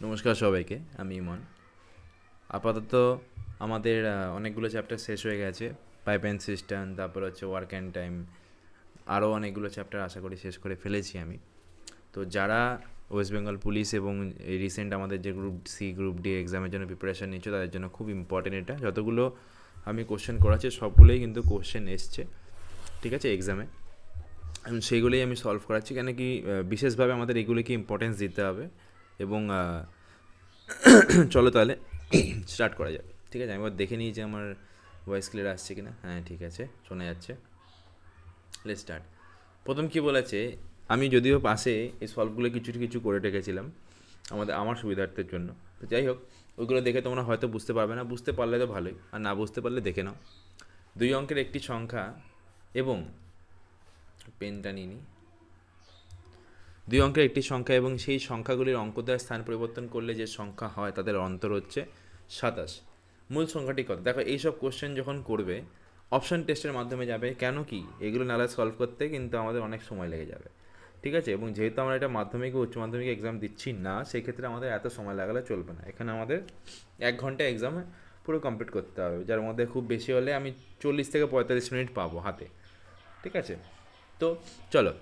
নমস্কার সবাইকে, আমি ইমন। আপাতত আমাদের অনেকগুলো চ্যাপ্টার শেষ হয়ে গেছে। পাইপ অ্যান্ড সিস্টেম, তারপর হচ্ছে ওয়ার্ক অ্যান্ড টাইম, আরও অনেকগুলো চ্যাপ্টার আশা করি শেষ করে ফেলেছি আমি। তো যারা ওয়েস্ট বেঙ্গল পুলিশ এবং এই রিসেন্ট আমাদের যে গ্রুপ সি গ্রুপ ডি এক্সামের জন্য প্রিপারেশান নিচ্ছ, তাদের জন্য খুব ইম্পর্টেন্ট এটা। যতগুলো আমি কোশ্চেন করাচ্ছি সবগুলোই কিন্তু কোশ্চেন এসছে, ঠিক আছে, এক্সামে। সেইগুলোই আমি সলভ করাচ্ছি, কেন কি বিশেষভাবে আমাদের এগুলিকে ইম্পর্টেন্স দিতে হবে। এবং চলো তাহলে স্টার্ট করা যাক, ঠিক আছে। আমি এবার দেখে নিই যে আমার ভয়েস ক্লিয়ার আসছে কিনা। হ্যাঁ, ঠিক আছে, শোনা যাচ্ছে। Let's start. প্রথম কি বলেছে, আমি যদিও পাশে এই সলভগুলো কিছু কিছু করে রেখেছিলাম আমার সুবিধার্থের জন্য। তো যাই হোক, ওইগুলো দেখে তোমরা হয়তো বুঝতে পারবে না, বুঝতে পারলে তো ভালোই, আর না বুঝতে পারলে দেখে নাও। 2 অঙ্কের একটি সংখ্যা এবং পেনটা নিই 2 অঙ্কের একটি সংখ্যা এবং সেই সংখ্যাগুলির অঙ্কদ্বয়ের স্থান পরিবর্তন করলে যে সংখ্যা হয় তাদের অন্তর হচ্ছে 27। মূল সংখ্যাটি কত? দেখো, এইসব কোশ্চেন যখন করবে অপশান টেস্টের মাধ্যমে যাবে। কেন কি, এগুলো নালা সলভ করতে কিন্তু আমাদের অনেক সময় লেগে যাবে, ঠিক আছে। এবং যেহেতু আমরা এটা মাধ্যমিক ও উচ্চ মাধ্যমিক এক্সাম দিচ্ছি না, সেই ক্ষেত্রে আমাদের এত সময় লাগালে চলবে না। এখানে আমাদের 1 ঘন্টা এক্সামে পুরো কমপ্লিট করতে হবে, যার মধ্যে খুব বেশি হলে আমি 40 থেকে 45 মিনিট পাবো হাতে, ঠিক আছে। তো চলো,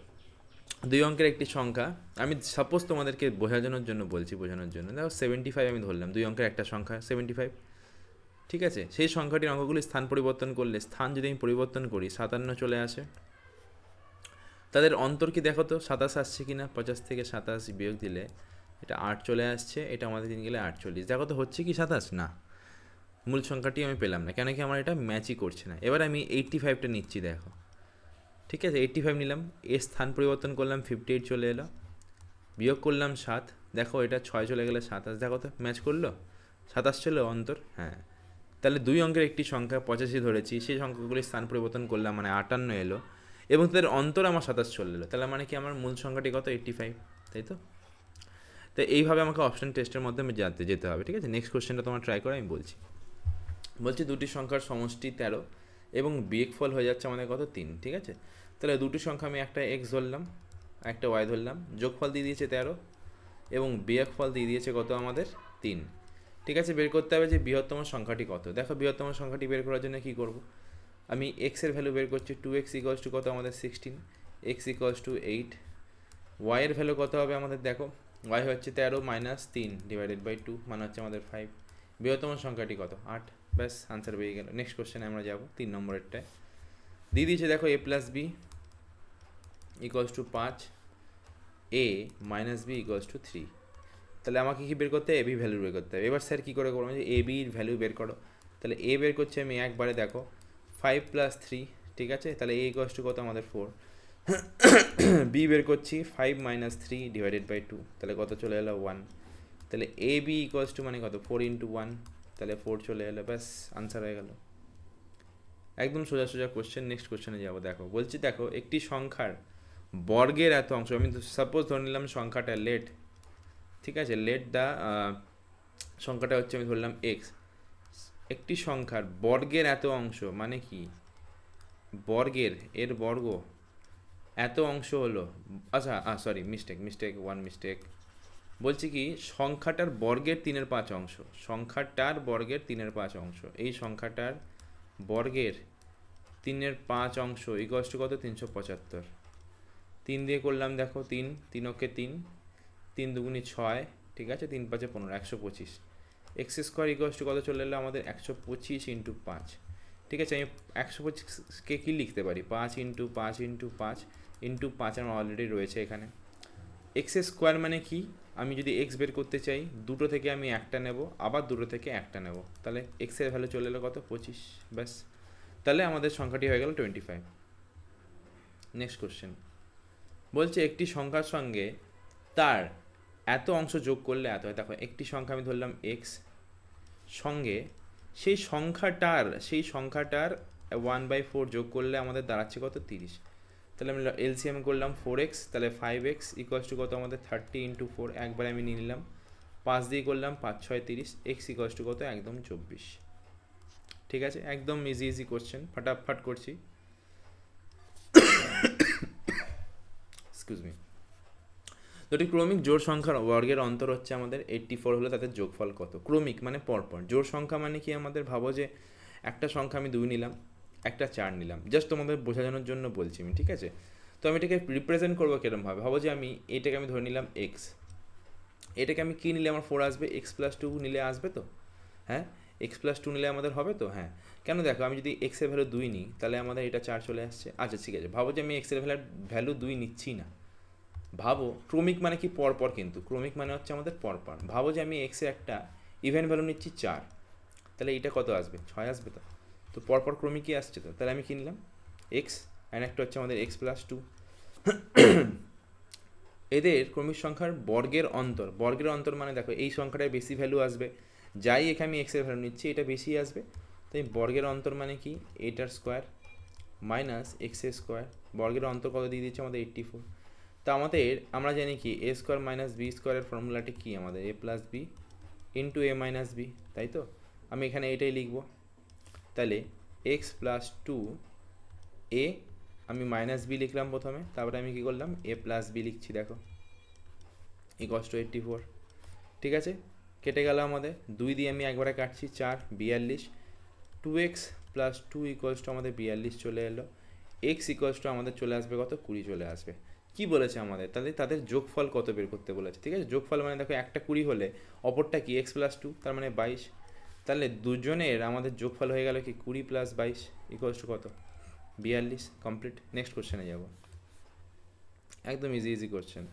2 অঙ্কের একটি সংখ্যা, আমি সাপোজ তোমাদেরকে বোঝানোর জন্য বলছি, বোঝানোর জন্য দেখো 75 আমি ধরলাম। 2 অঙ্কের একটা সংখ্যা 75, ঠিক আছে। সেই সংখ্যাটির অঙ্কগুলি স্থান পরিবর্তন করলে, স্থান যদি আমি পরিবর্তন করি 57 চলে আসে। তাদের অন্তর কি দেখো তো, 27 আসছে কি না। 50 থেকে 27 বিয়োগ দিলে এটা 8 চলে আসছে, এটা আমাদের দিন গেলে 48। দেখো তো হচ্ছে কি 27? না, মূল সংখ্যাটি আমি পেলাম না, কেন কি আমার এটা ম্যাচই করছে না। এবার আমি 85টা নিচ্ছি, দেখো, ঠিক আছে। 85 নিলাম, এর স্থান পরিবর্তন করলাম, 58 চলে এলো। বিয়োগ করলাম 7, দেখো এটা 6 চলে গেলে 27, দেখো তো ম্যাচ করলো, 27 চলে অন্তর। হ্যাঁ, তাহলে 2 অঙ্কের একটি সংখ্যা 85 ধরেছি, সেই সংখ্যাগুলির স্থান পরিবর্তন করলাম, মানে 58 এলো, এবং তাদের অন্তর আমার 27 চলে এলো। তাহলে মানে কি আমার মূল সংখ্যাটি কত? 85, তাই তো। তো এইভাবে আমাকে অপশন টেস্টের মাধ্যমে যেতে হবে, ঠিক আছে। নেক্সট কোশ্চেনটা তোমার ট্রাই করে আমি বলছি দুটি সংখ্যার সমষ্টি 13 এবং বিয়োগফল হয়ে যাচ্ছে আমাদের কত? 3, ঠিক আছে। তাহলে দুটি সংখ্যা, আমি একটা এক্স ধরলাম, একটা ওয়াই ধরলাম, যোগফল দিয়ে দিয়েছে 13 এবং বিয়োগফল দিয়ে দিয়েছে কত আমাদের? 3, ঠিক আছে। বের করতে হবে যে বৃহত্তম সংখ্যাটি কত। দেখো, বৃহত্তম সংখ্যাটি বের করার জন্য কী করব, আমি এক্সের ভ্যালু বের করছি। 2x ইকুয়ালস টু কত আমাদের? 16, এক্স ইকুয়ালস টু 8। ওয়াইয়ের ভ্যালু কত হবে আমাদের? দেখো, ওয়াই হচ্ছে 13 মাইনাস 3 ডিভাইডেড বাই 2, মানে হচ্ছে আমাদের 5। বৃহত্তম সংখ্যাটি কত? 8। ব্যাস, আনসার পেয়ে গেল। নেক্সট কোশ্চেনে আমরা যাব, 3 নম্বরেরটায় দিয়ে দিয়েছে, দেখো A plus B equals to 5, A minus B equals to 3। তাহলে আমাকে কি বের করতে হবে? এ বি ভ্যালু বের করতে হবে। এবার স্যার কী করে করবো, যে এ বির ভ্যালু বের করো। তাহলে এ বের করছি আমি একবারে, দেখো 5 প্লাস 3, ঠিক আছে। তাহলে এ ইকুয়ালস টু কত আমাদের? 4। বি বের করছি 5 মাইনাস 3 ডিভাইডেড বাই 2, তাহলে কত চলে এলো? 1। তাহলে এ বি ইকুয়ালস টু মানে কত? 4 ইন্টু 1, তাহলে 4 চলে এলো। ব্যাস, আনসার হয়ে গেল। একদম সোজা সোজা কোশ্চেন। নেক্সট কোশ্চেনে যাবো। দেখো বলছি, দেখো একটি সংখ্যার বর্গের এত অংশ, আমি সাপোজ ধরে নিলাম সংখ্যাটা লেট, ঠিক আছে। লেট দা সংখ্যাটা হচ্ছে, আমি ধরলাম এক্স। একটি সংখ্যার বর্গের এত অংশ মানে কি? বর্গের, এর বর্গ এত অংশ হলো, আচ্ছা সরি, মিস্টেক, ওয়ান মিস্টেক। বলছি কি, সংখ্যাটার বর্গের 3/5 অংশ, সংখ্যাটার বর্গের 3/5 অংশ, এই সংখ্যাটার বর্গের 3/5 অংশ ইকুয়ালস টু কত? 375। 3 দিয়ে করলাম, দেখো 3 3 3, 3 দুগুণি 6, ঠিক আছে, 3 5 15, 125। এক্স স্কোয়ার ইকুয়ালস টু কত চলে এলো আমাদের? 125 ইন্টু 5, ঠিক আছে। আমি 125কে কী লিখতে পারি? 5 ইন্টু 5 ইন্টু 5 ইন্টু 5 আমার অলরেডি রয়েছে এখানে। এক্স স্কোয়ার মানে কি, আমি যদি এক্স বের করতে চাই, দুটো থেকে আমি একটা নেব, আবার দুটো থেকে একটা নেব, তাহলে এক্সের ভ্যালু চলে এলো কত? 25। ব্যাস, তাহলে আমাদের সংখ্যাটি হয়ে গেল 25। নেক্সট কোশ্চেন বলছে, একটি সংখ্যার সঙ্গে তার এত অংশ যোগ করলে এত হয়। দেখো, একটি সংখ্যা আমি ধরলাম এক্স, সঙ্গে সেই সংখ্যাটার 1/4 যোগ করলে আমাদের দাঁড়াচ্ছে কত? 30। তাহলে আমি এলসিএম করলাম 4x, তাহলে 5x ইকুয়ালস টু কত আমাদের? 30 ইন্টু 4, একবারে আমি নিয়ে নিলাম। 5 দিয়ে করলাম 5 6 30, এক্স ইকুয়ালস টু কত? একদম 24, ঠিক আছে। একদম ইজি কোশ্চেন, ফাটাফাট করছি। Excuse me. দুটি ক্রমিক জোড় সংখ্যার বর্গের অন্তর হচ্ছে আমাদের 84 হলে তাদের যোগফল কত? ক্রমিক মানে পরপর, জোড় সংখ্যা মানে কি আমাদের ভাবো যে একটা সংখ্যা আমি 2 নিলাম, একটা 4 নিলাম, জাস্ট তোমাদের বোঝানোর জন্য বলছি আমি, ঠিক আছে? তো আমি এটাকে রিপ্রেজেন্ট করবো কীরকমভাবে? ভাবো যে আমি এটাকে আমি ধরে নিলাম এক্স, এটাকে আমি কী নিলে আমার 4 আসবে? এক্স প্লাস 2 নিলে আসবে তো? হ্যাঁ, এক্স প্লাস 2 নিলে আমাদের হবে তো? হ্যাঁ, কেন দেখো আমি যদি এক্সের ভ্যালু 2 নিই তাহলে আমাদের এটা 4 চলে আসছে। আচ্ছা ঠিক আছে, ভাবো যে আমি এক্সের ভ্যালু 2 নিচ্ছি না, ভাবো ক্রমিক মানে কি পরপর, কিন্তু ক্রমিক মানে হচ্ছে আমাদের পরপর। ভাবো যে আমি এক্সের একটা ইভেন ভ্যালু নিচ্ছি 4, তাহলে এটা কত আসবে? 6 আসবে তো? তো পরপর ক্রমিকই আসছে তো, তাহলে আমি কি নিলাম? এক্স, অ্যান্ড একটা হচ্ছে আমাদের এক্স প্লাস 2। এদের ক্রমিক সংখ্যার বর্গের অন্তর, বর্গের অন্তর মানে দেখো এই সংখ্যাটায় বেশি ভ্যালু আসবে, যাই এখানে আমি এক্সের ভ্যালু নিচ্ছি এটা বেশি আসবে, তাই বর্গের অন্তর মানে কি? এটার স্কোয়ার মাইনাস এক্সের স্কোয়ার, বর্গের অন্তর কত দিয়ে দিচ্ছে আমাদের? 84। তা আমাদের আমরা জানি কি এ স্কোয়ার মাইনাস বি স্কোয়ারের ফর্মুলাটি কি আমাদের? এ প্লাস বি ইন্টু এ মাইনাস বি, তাই তো? আমি এখানে এটাই লিখব, তাহলে এক্স প্লাস 2 এ, আমি মাইনাস বি লিখলাম প্রথমে, তারপরে আমি কী করলাম? এ প্লাস বি লিখছি, দেখো ইকস টু 84, ঠিক আছে? কেটে গেল আমাদের, 2 দিয়ে আমি একবারে কাটছি, 4 42, 2x প্লাস 2 ইকোয়ালস টু আমাদের 42 চলে এলো, এক্স ইকোয়ালস টু আমাদের চলে আসবে কত? 20 চলে আসবে। কি বলেছে আমাদের? তাহলে তাদের যোগফল কত বের করতে বলেছে, ঠিক আছে? যোগফল মানে দেখো একটা 20 হলে অপরটা কি? এক্স প্লাস 2, তার মানে 22, তাহলে দুজনের আমাদের যোগফল হয়ে গেল কি? 20 প্লাস 22 ইকোয়ালস টু কত? 42। কমপ্লিট। নেক্সট কোশ্চেনে যাব, একদম ইজি ইজি কোশ্চেন।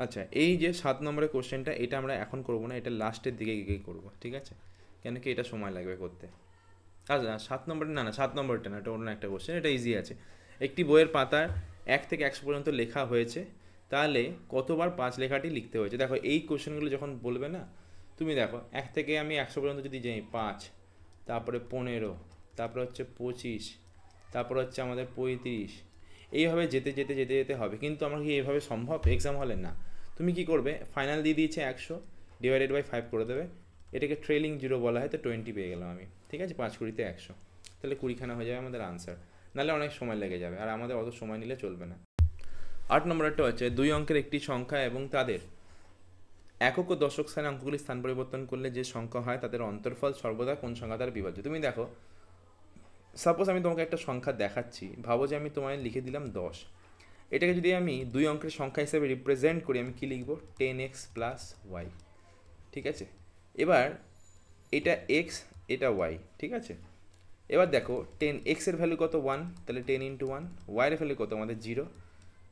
আচ্ছা, এই যে 7 নম্বরের কোশ্চেনটা, এটা আমরা এখন করবো না, এটা লাস্টের দিকে গিয়ে করবো, ঠিক আছে? কেন কি এটা সময় লাগবে করতে। আচ্ছা 7 নম্বরটা না, 7 নম্বরটা না, এটা অন্য একটা কোশ্চেন, এটা ইজি আছে। একটি বইয়ের পাতার 1 থেকে 100 পর্যন্ত লেখা হয়েছে, তাহলে কতবার 5 লেখাটি লিখতে হয়েছে? দেখো এই কোশ্চেনগুলো যখন বলবে না, তুমি দেখো 1 থেকে আমি 100 পর্যন্ত যদি যাই, 5, তারপরে 15, তারপরে হচ্ছে 25, তারপরে হচ্ছে আমাদের 35, এইভাবে যেতে যেতে যেতে যেতে হবে। কিন্তু আমার কি এইভাবে সম্ভব এক্সাম হলে? না। তুমি কি করবে? ফাইনাল দিয়ে দিয়েছে 100 ডিভাইডেড বাই 5 করে দেবে, এটাকে ট্রেলিং জিরো বলা হয়, তো 20 পেয়ে গেলাম আমি, ঠিক আছে? 5 কুড়িতে 100, তাহলে 20খানা হয়ে যাবে আমাদের আনসার, নাহলে অনেক সময় লেগে যাবে, আর আমাদের অত সময় নিলে চলবে না। 8 নম্বরটা হচ্ছে 2 অঙ্কের একটি সংখ্যা এবং তাদের একক ও দশক স্থানে অঙ্কগুলি স্থান পরিবর্তন করলে যে সংখ্যা হয় তাদের অন্তর্ফল সর্বদা কোন সংখ্যা দ্বারা বিভাজ্য? তুমি দেখো, সাপোজ আমি তোমাকে একটা সংখ্যা দেখাচ্ছি, ভাবো যে আমি তোমায় লিখে দিলাম 10, এটাকে যদি আমি 2 অঙ্কের সংখ্যা হিসেবে রিপ্রেজেন্ট করি, আমি কি লিখব? 10x প্লাস ওয়াই, ঠিক আছে? এবার এটা এক্স, এটা ওয়াই, ঠিক আছে? এবার দেখো 10x এর ভ্যালু কত? 1, তাহলে 10 ইন্টু 1, ওয়াইয়ের ভ্যালু কত আমাদের? 0,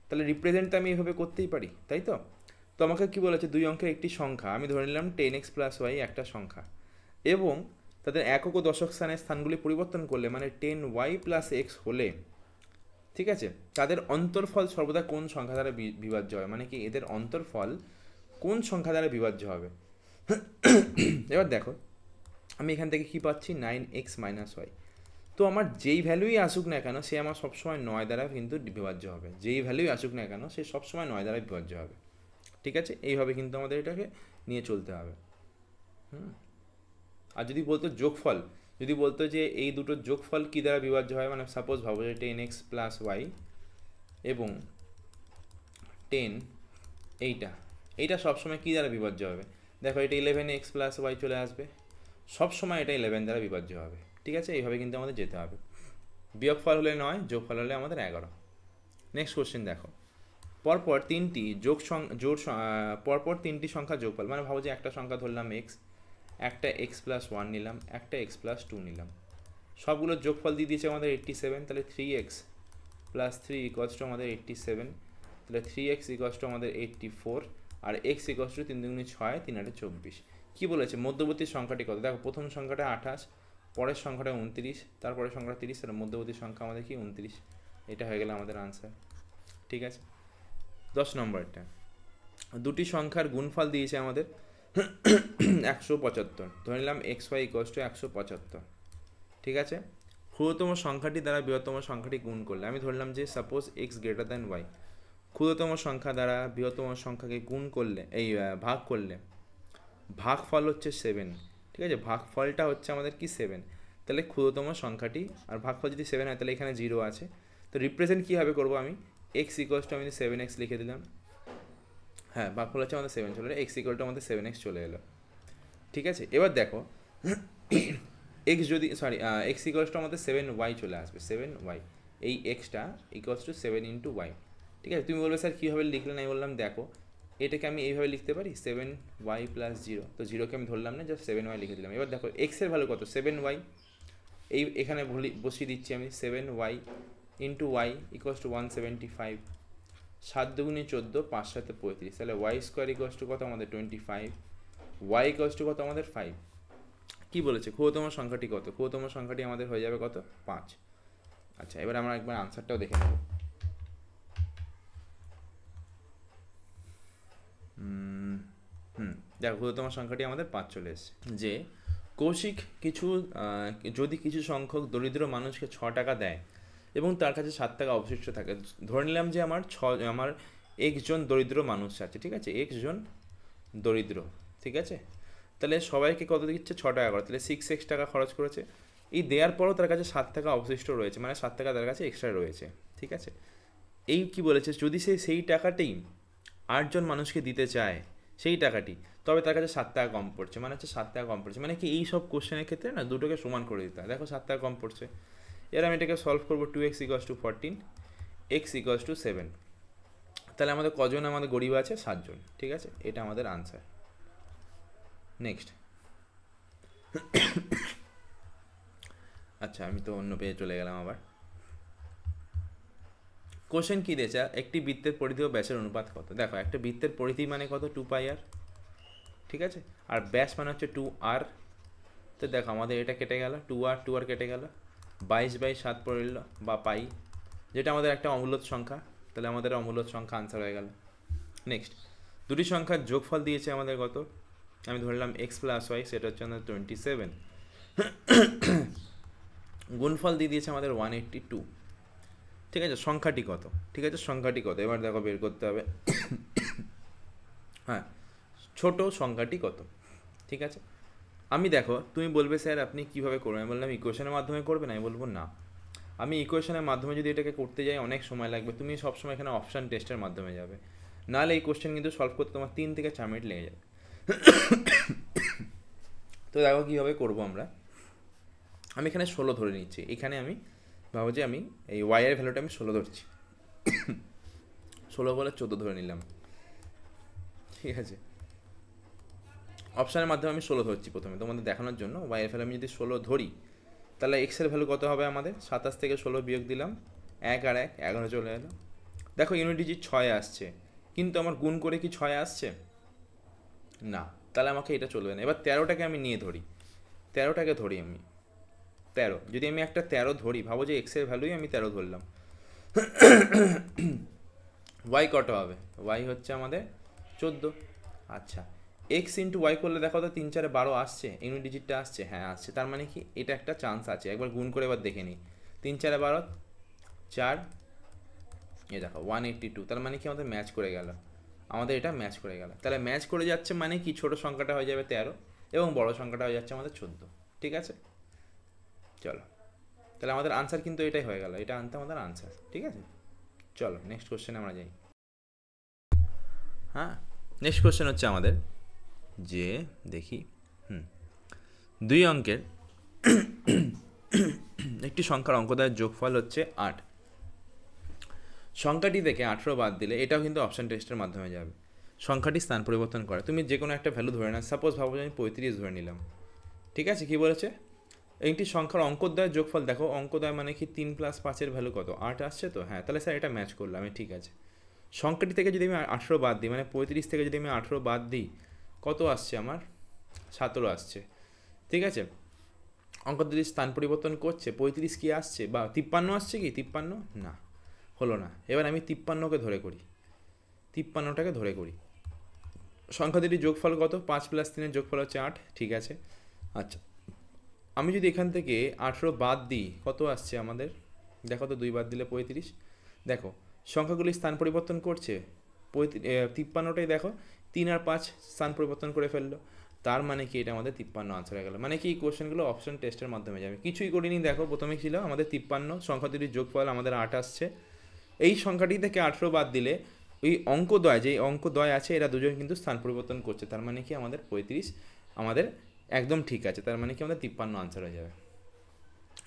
তাহলে রিপ্রেজেন্টটা আমি এভাবে করতেই পারি, তাই তো? তো আমাকে কী বলেছে? 2 অঙ্কের একটি সংখ্যা, আমি ধরে নিলাম 10x প্লাস ওয়াই একটা সংখ্যা, এবং তাদের একক ও দশক স্থানের স্থানগুলি পরিবর্তন করলে, মানে 10y প্লাস এক্স হলে, ঠিক আছে, তাদের অন্তর্ফল সর্বদা কোন সংখ্যা দ্বারা বিভাজ্য হয়? মানে কি এদের অন্তর্ফল কোন সংখ্যা দ্বারা বিভাজ্য হবে? এবার দেখো আমি এখান থেকে কি পাচ্ছি? 9x minus Y. তো আমার যেই ভ্যালুই আসুক না কেন, সে আমার সবসময় 9 দ্বারা কিন্তু বিভাজ্য হবে। যেই ভ্যালুই আসুক না কেন, সে সবসময় 9 দ্বারা বিভাজ্য হবে, ঠিক আছে? এইভাবে কিন্তু আমাদের এটাকে নিয়ে চলতে হবে। আর যদি বলতো যোগফল, যদি বলতো যে এই দুটোর যোগফল কী দ্বারা বিভাজ্য হয়, মানে সাপোজ ভাবো যে 10x প্লাস ওয়াই এবং 10 এইটা সবসময় কী দ্বারা বিভাজ্য হবে? দেখো এটা 11x প্লাস ওয়াই চলে আসবে, সবসময় এটা 11 দ্বারা বিভাজ্য হবে, ঠিক আছে? এইভাবে কিন্তু আমাদের যেতে হবে। বিয়োগফল হলে 9, যোগফল হলে আমাদের 11। নেক্সট কোশ্চেন দেখো, পরপর তিনটি পরপর তিনটি সংখ্যা যোগফল, মানে ভাবো যে একটা সংখ্যা ধরলাম এক্স, একটা এক্স প্লাস 1 নিলাম, একটা এক্স প্লাস 2 নিলাম, সবগুলোর যোগফল দিয়ে দিয়েছে আমাদের 87, তাহলে 3x প্লাস 3 ইকোয়ালস টু আমাদের 87, তাহলে 3x ইকোয়ালস টু আমাদের 84, আর x ইকোয়ালস টু 3 দুগুণে 6, 3 আটে 24। কী বলেছে? মধ্যবর্তী সংখ্যাটি কত? দেখো প্রথম সংখ্যাটা 28, পরের সংখ্যাটা 29, তারপরের সংখ্যাটা 30, তাহলে মধ্যবর্তী সংখ্যা আমাদের কি? 29। এটা হয়ে গেল আমাদের আনসার, ঠিক আছে? 10 নম্বরটা, দুটি সংখ্যার গুণফল দিয়েছে আমাদের 175, ধরে নিলাম xy ইকোয়ালস টু 175, ঠিক আছে? ক্ষুদ্রতম সংখ্যাটি দ্বারা বৃহত্তম সংখ্যাটি গুণ করলে, আমি ধরলাম যে suppose X greater than Y, ক্ষুদ্রতম সংখ্যা দ্বারা বৃহত্তম সংখ্যাকে গুণ করলে, এই ভাগ করলে ভাগফল হচ্ছে 7, ঠিক আছে? ভাগফলটা হচ্ছে আমাদের কি? 7, তাহলে ক্ষুদ্রতম সংখ্যাটি, আর ভাগফল যদি 7 হয় তাহলে এখানে 0 আছে, তো রিপ্রেজেন্ট কীভাবে করবো? আমি এক্স ইকোয়ালস টু আমি 7x লিখে দিলাম, হ্যাঁ ভাগফল হচ্ছে আমাদের 7 চলে এলো, এক্স ইকুয়াল টু আমাদের 7x চলে এলো। ঠিক আছে, এবার দেখো এক্স যদি সরি এক্স ইকুয়ালস টু আমাদের 7y চলে আসবে, 7y, এই এক্সটা ইকুয়ালস টু 7 ইন্টু ওয়াই। ঠিক আছে, তুমি বলবে স্যার কীভাবে লিখলেন, আমি বললাম দেখো এটাকে আমি এইভাবে লিখতে পারি 7y প্লাস 0, তো 0কে আমি ধরলাম না, জাস্ট 7y লিখে দিলাম। এবার দেখো এক্সের ভ্যালু কত, 7y, এই এখানে বসিয়ে দিচ্ছি আমি 7y into Y equals two 175, 7 দুগুণে 14, 5 সাথে 35, তাহলে ওয়াই স্কোয়ার ইকুয়ালস টু কত আমাদের 25, ওয়াই ইকুয়ালস টু কত আমাদের 5। কী বলেছে, ক্ষুদ্রতম সংখ্যাটি কত, ক্ষুদ্রতম সংখ্যাটি আমাদের হয়ে যাবে কত 5। আচ্ছা এবার আমরা একবার আনসারটাও দেখে নেব। দেখো ক্ষুদ্রতম সংখ্যাটি আমাদের 5 চলে এসেছে। যে কৌশিক যদি কিছু সংখ্যক দরিদ্র মানুষকে 6 টাকা দেয় এবং তার কাছে 7 টাকা অবশিষ্ট থাকে, ধরে নিলাম যে আমার একজন দরিদ্র মানুষ আছে, ঠিক আছে, একজন দরিদ্র, ঠিক আছে, তাহলে সবাইকে কত দিচ্ছে 6 টাকা করে, তাহলে 6x টাকা খরচ করেছে। এই দেওয়ার পরও তার কাছে 7 টাকা অবশিষ্ট রয়েছে, মানে 7 টাকা তার কাছে এক্সট্রা রয়েছে। ঠিক আছে, এই কি বলেছে, যদি সেই টাকাটি 8 জন মানুষকে দিতে চায় সেই টাকাটি, তবে তার কাছে 7 টাকা কম পড়ছে, মানে হচ্ছে 7 টাকা কম পড়ছে, মানে কি এই সব কোশ্চেনের ক্ষেত্রে না দুটোকে সমান করে দিতে হয়। দেখো 7 টাকা কম পড়ছে, এর আমি এটাকে সলভ করবো 2x equals to 14, x equals to 7, তাহলে আমাদের কজন আমাদের গরিব আছে, 7 জন। ঠিক আছে, এটা আমাদের আনসার। নেক্সট, আচ্ছা আমি তো অন্য পেজে চলে গেলাম আবার। কোশ্চেন কী দিয়েছে, একটি বৃত্তের পরিধি ও ব্যাসের অনুপাত কত। দেখো একটা বৃত্তের পরিধি মানে কত 2πr, ঠিক আছে, আর ব্যাস মানে হচ্ছে 2r। তো দেখো আমাদের এটা কেটে গেল, 2r কেটে গেল, 22/7 পড়ল বা পাই, যেটা আমাদের একটা অমূল্য সংখ্যা, তাহলে আমাদের অমূল্য সংখ্যা আনসার হয়ে গেল। নেক্সট, দুটি সংখ্যার যোগফল দিয়েছে আমাদের কত, আমি ধরলাম x প্লাস ওয়াই, সেটা হচ্ছে আমাদের 27, গুণফল দিয়ে দিয়েছে আমাদের 182। ঠিক আছে, সংখ্যাটি কত, ঠিক আছে, সংখ্যাটি কত, এবার দেখো বের করতে হবে। হ্যাঁ, ছোট সংখ্যাটি কত। ঠিক আছে, আমি দেখো তুমি বলবে স্যার আপনি কীভাবে করবেন, আমি বললাম ইকুয়েশনের মাধ্যমে করবেন, আমি বলবো না, আমি ইকুয়েশনের মাধ্যমে যদি এটাকে করতে যাই অনেক সময় লাগবে, তুমি সবসময় এখানে অপশান টেস্টের মাধ্যমে যাবে, নাহলে এই কোশ্চেন কিন্তু সলভ করতে তোমার 3 থেকে 4 মিনিট লেগে যাবে। তো দেখো কীভাবে করবো আমরা, আমি এখানে 16 ধরে নিচ্ছি, এখানে আমি ভাবো যে আমি এই ওয়াইয়ের ভ্যালুটা আমি 16 ধরছি, 16 বলে 14 ধরে নিলাম। ঠিক আছে, অপশানের মাধ্যমে আমি 16 ধরছি প্রথমে তোমাদের দেখানোর জন্য। ওয়াইয়ের ভ্যালু আমি যদি 16 ধরি, তাহলে এক্সের ভ্যালু কত হবে আমাদের, 27 থেকে 16 বিয়োগ দিলাম, 1 আর 1 11 চলে এলো। দেখো ইউনিট ডিজিট 6 আসছে, কিন্তু আমার গুণ করে কি 6 আসছে না, তাহলে আমাকে এটা চলবে না। এবার 13টাকে আমি নিয়ে ধরি, 13টাকে ধরি আমি 13, যদি আমি একটা 13 ধরি, ভাবো যে এক্সের ভ্যালুই আমি 13 ধরলাম, ওয়াই কত হবে, ওয়াই হচ্ছে আমাদের 14। আচ্ছা, এক্স ইন্টু ওয়াই করলে দেখো তো 3 4 12 আসছে, ইউনিট ডিজিটটা আসছে, হ্যাঁ আসছে, তার মানে কি এটা একটা চান্স আছে, একবার গুণ করে এবার দেখে নিই, 3 4 12 4, এ দেখো 182, তার মানে কি আমাদের ম্যাচ করে গেল, আমাদের এটা ম্যাচ করে গেল। তাহলে ম্যাচ করে যাচ্ছে মানে কি ছোটো সংখ্যাটা হয়ে যাবে 13 এবং বড় সংখ্যাটা হয়ে যাচ্ছে আমাদের 14। ঠিক আছে, চলো তাহলে আমাদের আনসার কিন্তু এটাই হয়ে গেল, এটা আনতে আমাদের আনসার। ঠিক আছে, চলো নেক্সট কোশ্চেনে আমরা যাই। হ্যাঁ, নেক্সট কোশ্চেন হচ্ছে আমাদের যে দেখি 2 অঙ্কের একটি সংখ্যার অঙ্কদ্বয়ের যোগফল হচ্ছে 8, সংখ্যাটি থেকে 18 বাদ দিলে, এটাও কিন্তু অপশান টেস্টের মাধ্যমে যাবে, সংখ্যাটি স্থান পরিবর্তন করে, তুমি যে কোনো একটা ভ্যালু ধরে না, সাপোজ ভাবো যে আমি 35 ধরে নিলাম। ঠিক আছে, কী বলেছে, একটি সংখ্যার অঙ্কদ্বয়ের যোগফল, দেখো অঙ্কদ্বয় মানে কি 3 + 5 ভ্যালু কত 8 আসছে তো, হ্যাঁ তাহলে স্যার এটা ম্যাচ করলাম আমি। ঠিক আছে, সংখ্যাটি থেকে যদি আমি 18 বাদ দিই, মানে 35 থেকে যদি আমি 18 বাদ দিই, কত আসছে আমার 17 আসছে। ঠিক আছে, অঙ্ক যদি স্থান পরিবর্তন করছে, 35 কি আসছে বা 53 আসছে কি 53, না হলো না। এবার আমি 53কে ধরে করি, 53টাকে ধরে করি, সংখ্যা দুটির যোগফল কত, 5 + 3 যোগফল হচ্ছে 8। ঠিক আছে, আচ্ছা আমি যদি এখান থেকে 18 বাদ দিই, কত আসছে আমাদের, দেখো তো 2 বাদ দিলে 35। দেখো সংখ্যাগুলি স্থান পরিবর্তন করছে, 53টাই দেখো 3 আর 5 স্থান পরিবর্তন করে ফেললো, তার মানে কি এটা আমাদের 53 আনসার হয়ে গেল। মানে কি এই কোশ্চেনগুলো অপশন টেস্টের মাধ্যমে যাবে, কিছুই করিনি। দেখো প্রথমে ছিল আমাদের 53, সংখ্যা দুটির যোগফল আমাদের 8 আসছে, এই সংখ্যাটি থেকে 18 বাদ দিলে ওই অঙ্কদ্বয়, যেই অঙ্কদ্বয় আছে এরা দুজন কিন্তু স্থান পরিবর্তন করছে, তার মানে কি আমাদের 35 আমাদের একদম ঠিক আছে, তার মানে কি আমাদের 53 আনসার হয়ে যাবে।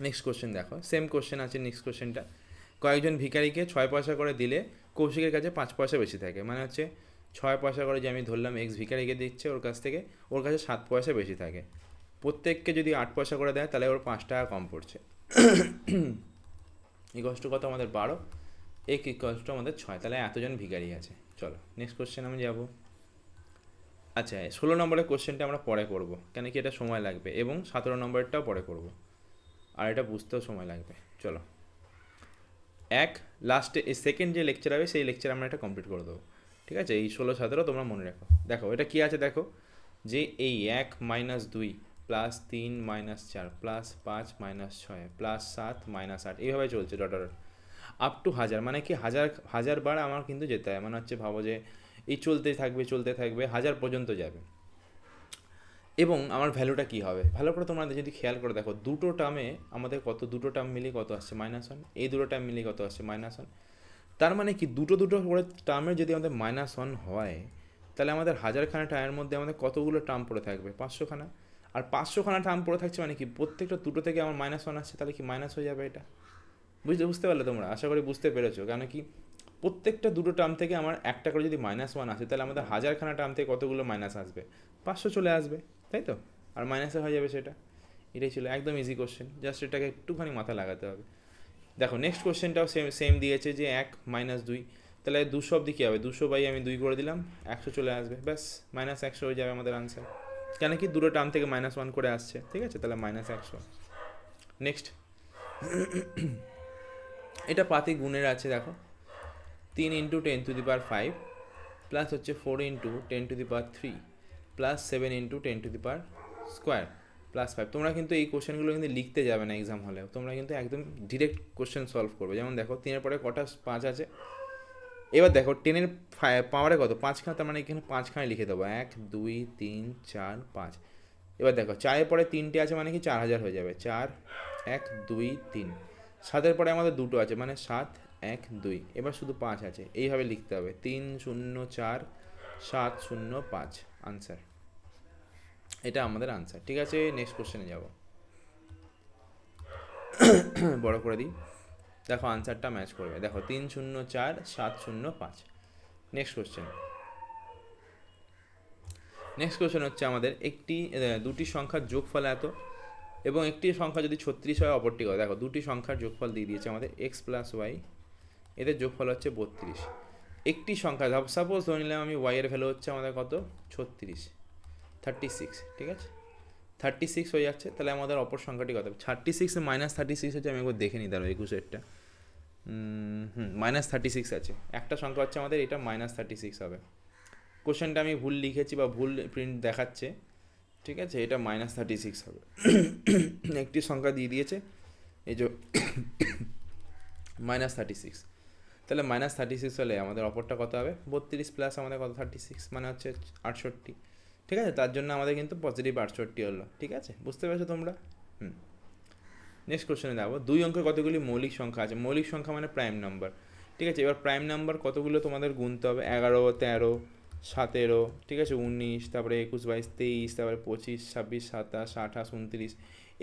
নেক্সট কোশ্চেন দেখো, সেম কোশ্চেন আছে নেক্সট কোশ্চেনটা। কয়েকজন ভিখারিকে 6 পয়সা করে দিলে কৌশিকের কাছে 5 পয়সা বেশি থাকে, মানে হচ্ছে 6 পয়সা করে যে আমি ধরলাম এক্স ভিখারিকে দিচ্ছে, ওর কাছ থেকে ওর কাছে 7 পয়সা বেশি থাকে। প্রত্যেককে যদি 8 পয়সা করে দেয় তাহলে ওর 5 টাকা কম পড়ছে। ইকোয়াস টু কত আমাদের 12, এক ইকোয়াস টু আমাদের 6, তাহলে এতজন ভিখারি আছে। চলো নেক্সট কোশ্চেন আমি যাব। আচ্ছা 16 নম্বরের কোশ্চেনটা আমরা পরে করব, কেন কি এটা সময় লাগবে, এবং 17 নম্বরটাও পরে করব, আর এটা বুঝতেও সময় লাগবে। চলো লাস্টে এই সেকেন্ড যে লেকচার হবে সেই লেকচার আমরা এটা কমপ্লিট করে দেবো, ঠিক আছে। এই 16 17 তোমরা মনে রাখো। দেখো এটা কী আছে, দেখো যে এই 1 - 2 + 3 - 4 + 5 - 6 + 7 - 8 এইভাবে চলছে ডট ডট আপ টু 1000, মানে কি 1000 বার আমার কিন্তু যেতে হয়, মানে হচ্ছে ভাবো যে এই চলতে থাকবে 1000 পর্যন্ত যাবে। এবং আমার ভ্যালুটা কী হবে, ভালো করে তোমরা যদি খেয়াল করে দেখো, দুটো টার্মে আমাদের কত, দুটো টার্ম মিলিয়ে কত আসছে -1, এই দুটো টার্ম মিলিয়ে কত আসছে -1। তার মানে কি দুটো করে টার্মের যদি আমাদের -1 হয়, তাহলে আমাদের 1000খানা টার্মের মধ্যে আমাদের কতগুলো টার্ম পড়ে থাকবে, 500খানা। আর 500খানা টার্ম পড়ে থাকছে মানে কি প্রত্যেকটা দুটো থেকে আমার -1 আসছে, তাহলে কি মাইনাস হয়ে যাবে এটা। বুঝতে পারলে তোমরা, আশা করি বুঝতে পেরেছো। কেন কি প্রত্যেকটা দুটো টার্ম থেকে আমার একটা করে যদি -1 আসে, তাহলে আমাদের 1000খানা টার্ম থেকে কতগুলো মাইনাস আসবে, 500 চলে আসবে, তাই তো। আর মাইনাসে হয়ে যাবে সেটা। এটাই ছিল একদম ইজি কোশ্চেন, জাস্ট এটাকে একটুখানি মাথা লাগাতে হবে। দেখো নেক্সট কোশ্চেনটাও সেম দিয়েছে যে 1 - 2, তাহলে 200 অবধি কী হবে, 200 আমি 2 করে দিলাম, 100 চলে আসবে, ব্যাস -100 হয়ে যাবে আমাদের আনসার। কেন কি দুটো টার্ম থেকে -1 করে আসছে, ঠিক আছে, তাহলে -100। নেক্সট এটা পাতি গুণের আছে, দেখো 3 × 10⁵ প্লাস হচ্ছে 4 × 10⁵ প্লাস 7 × 10² প্লাস 5। তোমরা কিন্তু এই কোশ্চেনগুলো কিন্তু লিখতে যাবে না এক্সাম হলেও, তোমরা কিন্তু একদম ডিরেক্ট কোশ্চেন সলভ করবে। যেমন দেখো 3-এর পরে কটা 5 আছে, এবার দেখো 10-এর পাওয়ারে কত, 5খানা, তার মানে এখানে 5খানা লিখে দেবো, 1 2 3 4 5। এবার দেখো 4-এর পরে 3টে আছে, মানে কি 4000 হয়ে যাবে, 4 1 2 3। 7-এর পরে আমাদের দুটো আছে, মানে 7 1 2, এবার শুধু 5 আছে, এইভাবে লিখতে হবে 3 0 4 7 0 5 আনসার। এটা আমাদের আনসার, ঠিক আছে। নেক্সট কোশ্চেনে যাব, বড় করে দিই, দেখো আনসারটা ম্যাচ করবে। দেখো 3 0 4 7 0 5। নেক্সট কোশ্চেন হচ্ছে আমাদের দুটি সংখ্যার যোগফল এত, এবং একটি সংখ্যা যদি 36 হয় অপরটি কত। দেখো দুটি সংখ্যার যোগফল দিয়ে দিয়েছে আমাদের x + y, এদের যোগফল হচ্ছে 32। একটি সংখ্যা সাপোজ ধরে নিলাম আমি y এর ভ্যালু হচ্ছে আমাদের কত 36, ঠিক আছে, 36 হয়ে যাচ্ছে, তাহলে আমাদের অপর সংখ্যাটি কত, 36 -36 হচ্ছে, আমি একবার দেখে নিই, দাঁড়ো 21-এরটা -36 আছে, একটা সংখ্যা হচ্ছে আমাদের এটা -36 হবে। কোশ্চেনটা আমি ভুল লিখেছি বা ভুল প্রিন্ট দেখাচ্ছে, ঠিক আছে, এটা -36 হবে। একটি সংখ্যা দিয়ে দিয়েছে এই যে -36, তাহলে -36 হলে আমাদের অপরটা কত হবে 32 প্লাস আমাদের কত 36, মানে হচ্ছে 68, ঠিক আছে। তার জন্য আমাদের কিন্তু পজিটিভ 68 হলো, ঠিক আছে, বুঝতে পেরেছো তোমরা। নেক্সট কোশ্চেনে যাবো, 2 অঙ্কের কতগুলি মৌলিক সংখ্যা আছে। মৌলিক সংখ্যা মানে প্রাইম নাম্বার, ঠিক আছে। এবার প্রাইম নাম্বার কতগুলো তোমাদের গুনতে হবে, 11 13 17, ঠিক আছে, 19, তারপরে 21 22 23, তারপরে 25 26 27 28 29,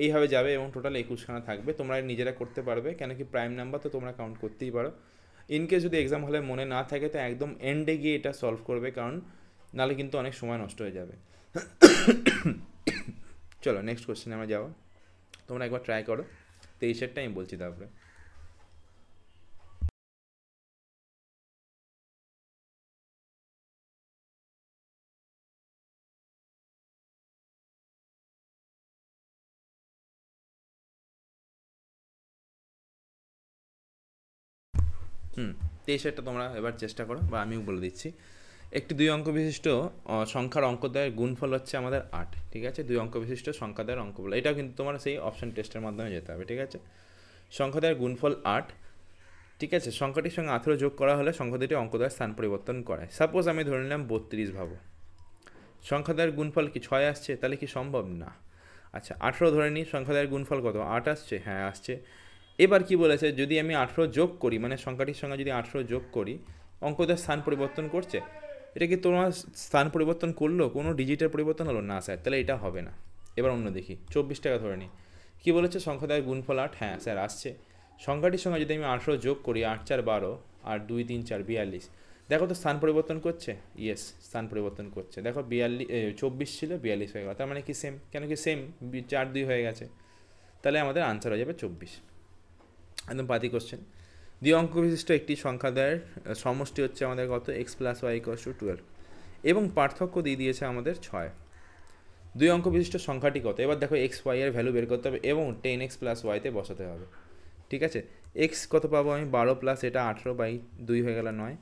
এইভাবে যাবে, এবং টোটাল 21খানা থাকবে। তোমরা নিজেরা করতে পারবে, কেন কি প্রাইম নাম্বার তো তোমরা কাউন্ট করতেই পারো। ইনকেস যদি এক্সাম হলে মনে না থাকে তো একদম এন্ডে গিয়ে এটা সলভ করবে, কারণ নাহলে কিন্তু অনেক সময় নষ্ট হয়ে যাবে। চলো নেক্সট কোশ্চেনে আমরা যাবো, তোমরা একবার ট্রাই করো, 23-এরটা আমি বলছি তারপরে। হুম 23-এরটা তোমরা এবার চেষ্টা করো, বা আমিও বলে দিচ্ছি। একটি 2 অঙ্ক বিশিষ্ট সংখ্যার অঙ্কদ্বয়ের গুণফল হচ্ছে আমাদের 8, ঠিক আছে। 2 অঙ্ক বিশিষ্ট সংখ্যাদ্বয়ের অঙ্কফল, এটাও কিন্তু তোমার সেই অপশন টেস্টের মাধ্যমে যেতে হবে, ঠিক আছে। সংখ্যাদ্বয়ের গুণফল 8, ঠিক আছে। সংখ্যাটির সঙ্গে 18 যোগ করা হলে সংখ্যাটির অঙ্কদ্বয়ের স্থান পরিবর্তন করে। সাপোজ আমি ধরে নিলাম 32, ভাবো সংখ্যাদ্বয়ের গুণফল কি 6 আসছে, তাহলে কি সম্ভব না। আচ্ছা 18 ধরে নিই, সংখ্যাদ্বয়ের গুণফল কত 8 আসছে, হ্যাঁ আসছে। এবার কি বলেছে, যদি আমি 18 যোগ করি, মানে সংখ্যাটির সঙ্গে যদি 18 যোগ করি, অঙ্কদের স্থান পরিবর্তন করছে? এটা কি তোমার স্থান পরিবর্তন করলো, কোনো ডিজিটের পরিবর্তন হলো না স্যার, তাহলে এটা হবে না। এবার অন্য দেখি, 24 টাকা ধরে নিই। কী বলেছে, সংখ্যাদ্বয়ের গুণফল 8, হ্যাঁ স্যার আসছে। সংখ্যাটির সঙ্গে যদি আমি 18 যোগ করি, 8 4 12 আর 2 3 4 42, দেখো তো স্থান পরিবর্তন করছে? ইয়েস, স্থান পরিবর্তন করছে। দেখো 24 ছিল 42 হয়ে গেল, তার মানে কি সেম, কেন কি সেম, 4 2 হয়ে গেছে, তাহলে আমাদের আনসার হয়ে যাবে 24। একদম পাতি কোশ্চেন। 2 অঙ্ক বিশিষ্ট একটি সংখ্যাদ্বয়ের সমষ্টি হচ্ছে আমাদের কত, X plus Y equals to 12, এবং পার্থক্য দিয়ে দিয়েছে আমাদের 6। 2 অঙ্ক বিশিষ্ট সংখ্যাটি কত? এবার দেখো এক্স ওয়াই এর ভ্যালু বের করতে হবে এবং 10x প্লাস ওয়াইতে বসাতে হবে। ঠিক আছে, এক্স কত পাবো আমি, 12 প্লাস এটা 18/2 হয়ে গেল 9,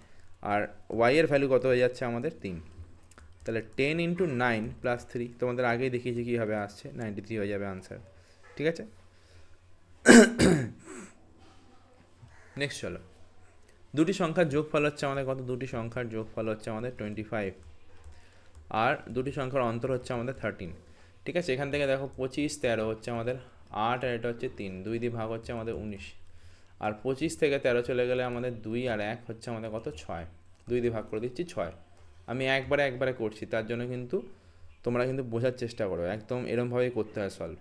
আর ওয়াই এর ভ্যালু কত হয়ে যাচ্ছে আমাদের 3, তাহলে 10 × 9 + 3, তোমাদের আগেই দেখিয়েছি কীভাবে আসছে, 93 হয়ে যাবে আনসার। ঠিক আছে, নেক্সট চলো। দুটি সংখ্যার যোগফল হচ্ছে আমাদের কত, দুটি সংখ্যার যোগফল হচ্ছে আমাদের 25, আর দুটি সংখ্যার অন্তর হচ্ছে আমাদের 13। ঠিক আছে, এখান থেকে দেখো 25 13 হচ্ছে আমাদের 8, আর এটা হচ্ছে 3, 2 দিয়ে ভাগ হচ্ছে আমাদের 19, আর 25 থেকে 13 চলে গেলে আমাদের 2 আর 1 হচ্ছে আমাদের কত, 6, 2 দিয়ে ভাগ করে দিচ্ছি 6। আমি একবারে করছি, তার জন্য কিন্তু তোমরা কিন্তু বোঝার চেষ্টা করো, একদম এরমভাবেই করতে হয় সলভ।